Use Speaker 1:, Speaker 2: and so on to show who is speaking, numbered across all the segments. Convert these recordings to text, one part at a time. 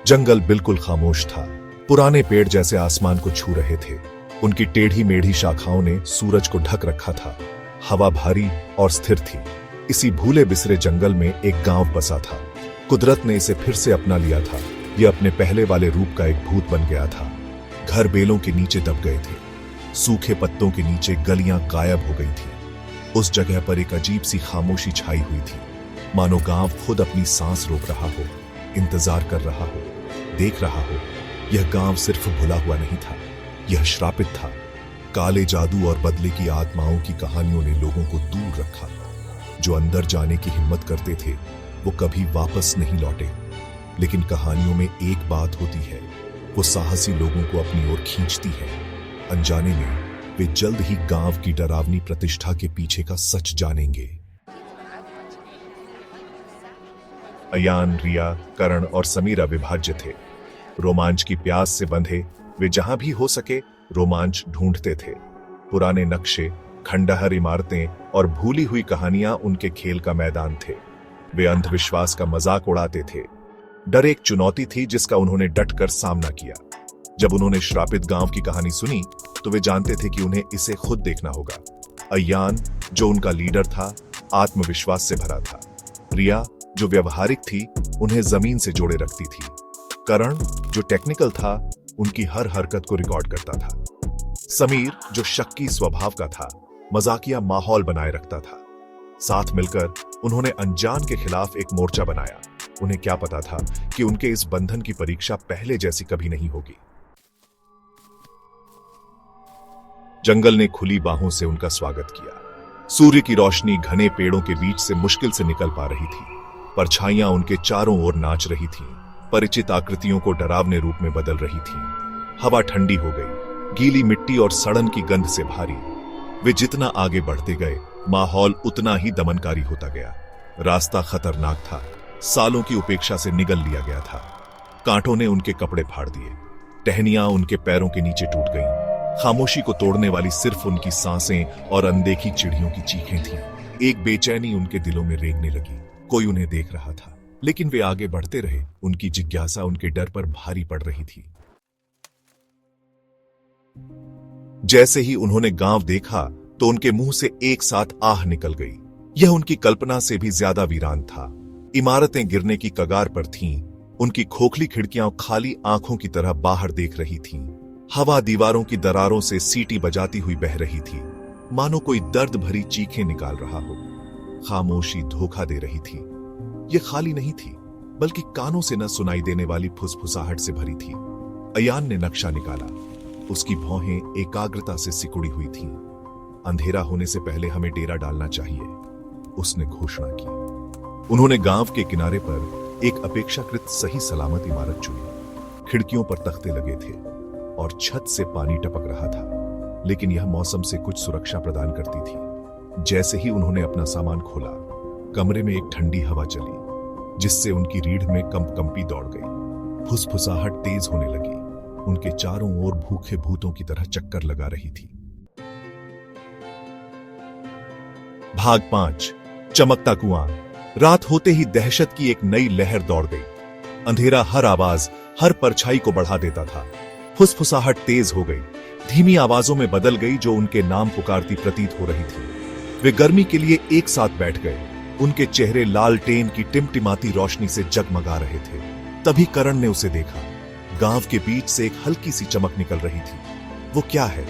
Speaker 1: जंगल बिल्कुल खामोश था। पुराने पेड़ जैसे आसमान को छू रहे थे। उनकी टेढ़ी मेढ़ी शाखाओं ने सूरज को ढक रखा था। हवा भारी और स्थिर थी। इसी भूले बिसरे जंगल में एक गांव बसा था। कुदरत ने इसे फिर से अपना लिया था। यह अपने पहले वाले रूप का एक भूत बन गया था। घर बेलों के नीचे दब गए थे। सूखे पत्तों के नीचे गलियां गायब हो गई थी। उस जगह पर एक अजीब सी खामोशी छाई हुई थी, मानो गांव खुद अपनी सांस रोक रहा हो, इंतजार कर रहा हो, देख रहा हो। यह गांव सिर्फ भुला हुआ नहीं था, यह श्रापित था। काले जादू और बदले की आत्माओं की कहानियों ने लोगों को दूर रखा। जो अंदर जाने की हिम्मत करते थे वो कभी वापस नहीं लौटे। लेकिन कहानियों में एक बात होती है, वो साहसी लोगों को अपनी ओर खींचती है। अनजाने में वे जल्द ही गांव की डरावनी प्रतिष्ठा के पीछे का सच जानेंगे। अयान, रिया, करण और समीर अविभाज्य थे। रोमांच की प्यास से बंधे वे जहां भी हो सके रोमांच ढूंढते थे। पुराने नक्शे, खंडहर इमारतें और भूली हुई कहानियां उनके खेल का मैदान थे। वे अंधविश्वास का मजाक उड़ाते थे। डर एक चुनौती थी जिसका उन्होंने डटकर सामना किया। जब उन्होंने श्रापित गांव की कहानी सुनी तो वे जानते थे कि उन्हें इसे खुद देखना होगा। अयान, जो उनका लीडर था, आत्मविश्वास से भरा था। रिया, जो व्यवहारिक थी, उन्हें जमीन से जोड़े रखती थी। करण, जो टेक्निकल था, उनकी हर हरकत को रिकॉर्ड करता था। समीर, जो शक्की स्वभाव का था, मजाकिया माहौल बनाए रखता था। साथ मिलकर उन्होंने अनजान के खिलाफ एक मोर्चा बनाया। उन्हें क्या पता था कि उनके इस बंधन की परीक्षा पहले जैसी कभी नहीं होगी। जंगल ने खुली बाहों से उनका स्वागत किया। सूर्य की रोशनी घने पेड़ों के बीच से मुश्किल से निकल पा रही थी। परछाइयां उनके चारों ओर नाच रही थीं। परिचित आकृतियों को डरावने रूप में बदल रही थीं। हवा ठंडी हो गई, गीली मिट्टी और सड़न की गंध से भारी। वे जितना आगे बढ़ते गए माहौल उतना ही दमनकारी होता गया। रास्ता खतरनाक था, सालों की उपेक्षा से निगल लिया गया था। कांटों ने उनके कपड़े फाड़ दिए, टहनियां उनके पैरों के नीचे टूट गईं। खामोशी को तोड़ने वाली सिर्फ उनकी सांसें और अनदेखी चिड़ियों की चीखें थीं। एक बेचैनी उनके दिलों में रेंगने लगी। कोई उन्हें देख रहा था, लेकिन वे आगे बढ़ते रहे। उनकी जिज्ञासा उनके डर पर भारी पड़ रही थी। जैसे ही उन्होंने गांव देखा तो उनके मुंह से एक साथ आह निकल गई। यह उनकी कल्पना से भी ज्यादा वीरान था। इमारतें गिरने की कगार पर थीं। उनकी खोखली खिड़कियां खाली आंखों की तरह बाहर देख रही थीं। हवा दीवारों की दरारों से सीटी बजाती हुई बह रही थी, मानो कोई दर्द भरी चीखें निकाल रहा हो। खामोशी धोखा दे रही थी। यह खाली नहीं थी, बल्कि कानों से न सुनाई देने वाली फुसफुसाहट से भरी थी। अयान ने नक्शा निकाला। उसकी भौहें एकाग्रता से सिकुड़ी हुई थीं। अंधेरा होने से पहले हमें डेरा डालना चाहिए, उसने घोषणा की। उन्होंने गांव के किनारे पर एक अपेक्षाकृत सही सलामत इमारत चुनी। खिड़कियों पर तख्ते लगे थे और छत से पानी टपक रहा था, लेकिन यह मौसम से कुछ सुरक्षा प्रदान करती थी। जैसे ही उन्होंने अपना सामान खोला, कमरे में एक ठंडी हवा चली, जिससे उनकी रीढ़ में कंपकंपी दौड़ गई। फुसफुसाहट तेज होने लगी। उनके चारों ओर भूखे भूतों की तरह चक्कर लगा रही थी। भाग 5, चमकता कुआं। रात होते ही दहशत की एक नई लहर दौड़ गई। अंधेरा हर आवाज, हर परछाई को बढ़ा देता था। फुसफुसाहट तेज हो गई, धीमी आवाजों में बदल गई जो उनके नाम पुकारती प्रतीत हो रही थी। वे गर्मी के लिए एक साथ बैठ गए। उनके चेहरे लालटेन की टिमटिमाती रोशनी से जगमगा रहे थे। तभी करण ने उसे देखा। गांव के बीच से एक हल्की सी चमक निकल रही थी। वो क्या है?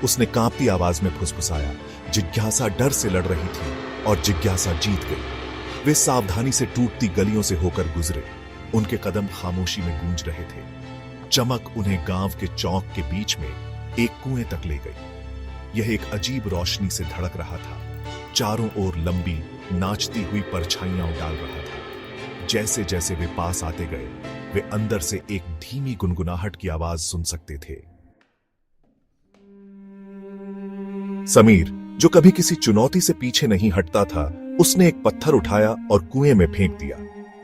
Speaker 1: उसने कांपती आवाज में फुसफुसाया। जिज्ञासा डर से लड़ रही थी और जिज्ञासा जीत गई। वे सावधानी से टूटती गलियों से होकर गुजरे। उनके कदम खामोशी में गूंज रहे थे। चमक उन्हें गांव के चौक के बीच में एक कुएं तक ले गई। यह एक अजीब रोशनी से धड़क रहा था। चारों ओर लंबी नाचती हुई परछाइयां डाल रहा था। जैसे जैसे वे पास आते गए, वे अंदर से एक धीमी गुनगुनाहट की आवाज सुन सकते थे। समीर, जो कभी किसी चुनौती से पीछे नहीं हटता था, उसने एक पत्थर उठाया और कुएं में फेंक दिया।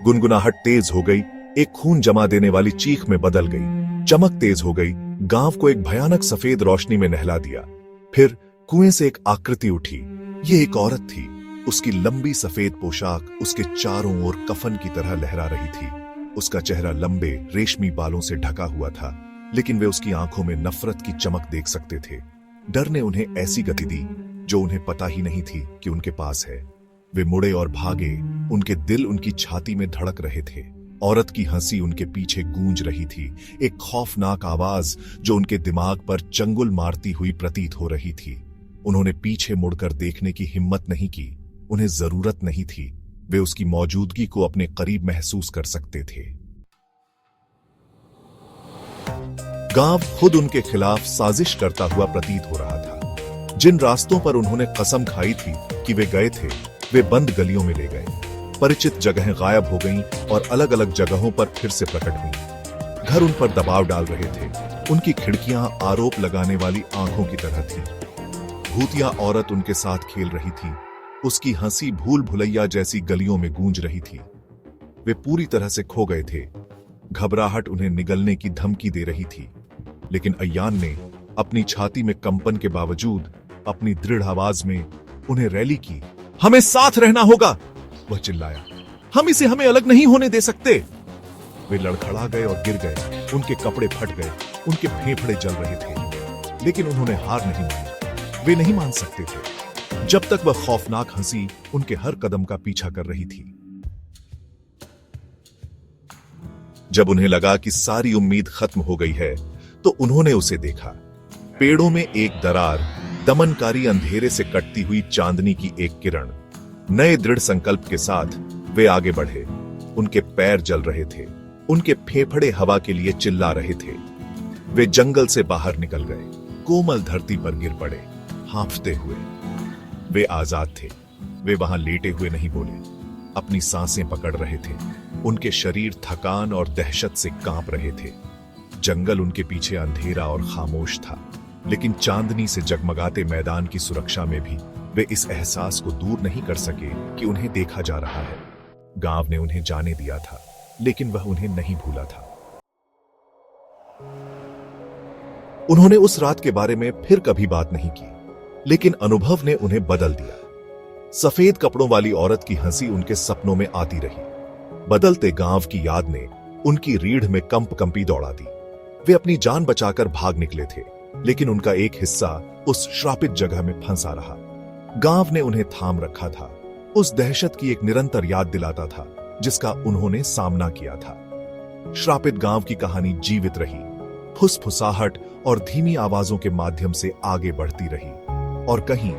Speaker 1: गुनगुनाहट तेज हो गई, एक खून जमा देने वाली चीख में बदल गई। चमक तेज हो गई, गांव को एक भयानक सफेद रोशनी में नहला दिया। फिर कुएं से एक आकृति उठी। ये एक औरत थी। उसकी लंबी सफेद पोशाक उसके चारों ओर कफन की तरह लहरा रही थी। उसका चेहरा लंबे रेशमी बालों से ढका हुआ था, लेकिन वे उसकी आंखों में नफरत की चमक देख सकते थे। डर ने उन्हें ऐसी गति दी जो उन्हें पता ही नहीं थी कि उनके पास है। वे मुड़े और भागे, उनके दिल उनकी छाती में धड़क रहे थे। औरत की हंसी उनके पीछे गूंज रही थी, एक खौफनाक आवाज जो उनके दिमाग पर चंगुल मारती हुई प्रतीत हो रही थी। उन्होंने पीछे मुड़कर देखने की हिम्मत नहीं की, उन्हें जरूरत नहीं थी। वे उसकी मौजूदगी को अपने करीब महसूस कर सकते थे। गांव खुद उनके खिलाफ साजिश करता हुआ प्रतीत हो रहा था। जिन रास्तों पर उन्होंने कसम खाई थी कि वे गए थे, वे बंद गलियों में ले गए। परिचित जगहें गायब हो गईं और अलग अलग जगहों पर फिर से प्रकट हुईं। घर उन पर दबाव डाल रहे थे। उनकी खिड़कियां आरोप लगाने वाली आंखों की तरह थी। भूतिया औरत उनके साथ खेल रही थी। उसकी हंसी भूल भुलैया जैसी गलियों में गूंज रही थी। वे पूरी तरह से खो गए थे। घबराहट उन्हें निगलने की धमकी दे रही थी, लेकिन अय्यान ने अपनी छाती में कंपन के बावजूद अपनी दृढ़ आवाज में उन्हें रैली की। हमें साथ रहना होगा, वह चिल्लाया। हमें अलग नहीं होने दे सकते। वे लड़खड़ा गए और गिर गए। उनके कपड़े फट गए, उनके फेफड़े जल रहे थे, लेकिन उन्होंने हार नहीं मानी। वे नहीं मान सकते थे जब तक वह खौफनाक हंसी उनके हर कदम का पीछा कर रही थी। जब उन्हें लगा कि सारी उम्मीद खत्म हो गई है, तो उन्होंने उसे देखा। पेड़ों में एक दरार, दमनकारी अंधेरे से कटती हुई चांदनी की एक किरण। नए दृढ़ संकल्प के साथ वे आगे बढ़े। उनके पैर जल रहे थे, उनके फेफड़े हवा के लिए चिल्ला रहे थे। वे जंगल से बाहर निकल गए, कोमल धरती पर गिर पड़े, हांफते हुए। वे आजाद थे। वे वहां लेटे हुए नहीं बोले, अपनी सांसें पकड़ रहे थे। उनके शरीर थकान और दहशत से कांप रहे थे। जंगल उनके पीछे अंधेरा और खामोश था, लेकिन चांदनी से जगमगाते मैदान की सुरक्षा में भी वे इस एहसास को दूर नहीं कर सके कि उन्हें देखा जा रहा है। गांव ने उन्हें जाने दिया था, लेकिन वह उन्हें नहीं भूला था। उन्होंने उस रात के बारे में फिर कभी बात नहीं की, लेकिन अनुभव ने उन्हें बदल दिया। सफेद कपड़ों वाली औरत की हंसी उनके सपनों में आती रही। बदलते गांव की याद ने उनकी रीढ़ में कंपी दौड़ा दी। वे अपनी जान बचाकर भाग निकले थे, लेकिन उनका एक हिस्सा उस श्रापित जगह में फंसा रहा। गांव ने उन्हें थाम रखा था, उस दहशत की एक निरंतर याद दिलाता था जिसका उन्होंने सामना किया था। श्रापित गांव की कहानी जीवित रही, फुसफुसाहट और धीमी आवाजों के माध्यम से आगे बढ़ती रही। और कहीं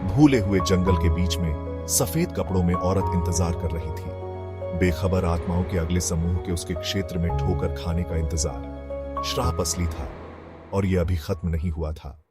Speaker 1: भूले हुए जंगल के बीच में सफेद कपड़ों में औरत इंतजार कर रही थी, बेखबर आत्माओं के अगले समूह के उसके क्षेत्र में ठोकर खाने का इंतजार। श्राप असली था और यह अभी खत्म नहीं हुआ था।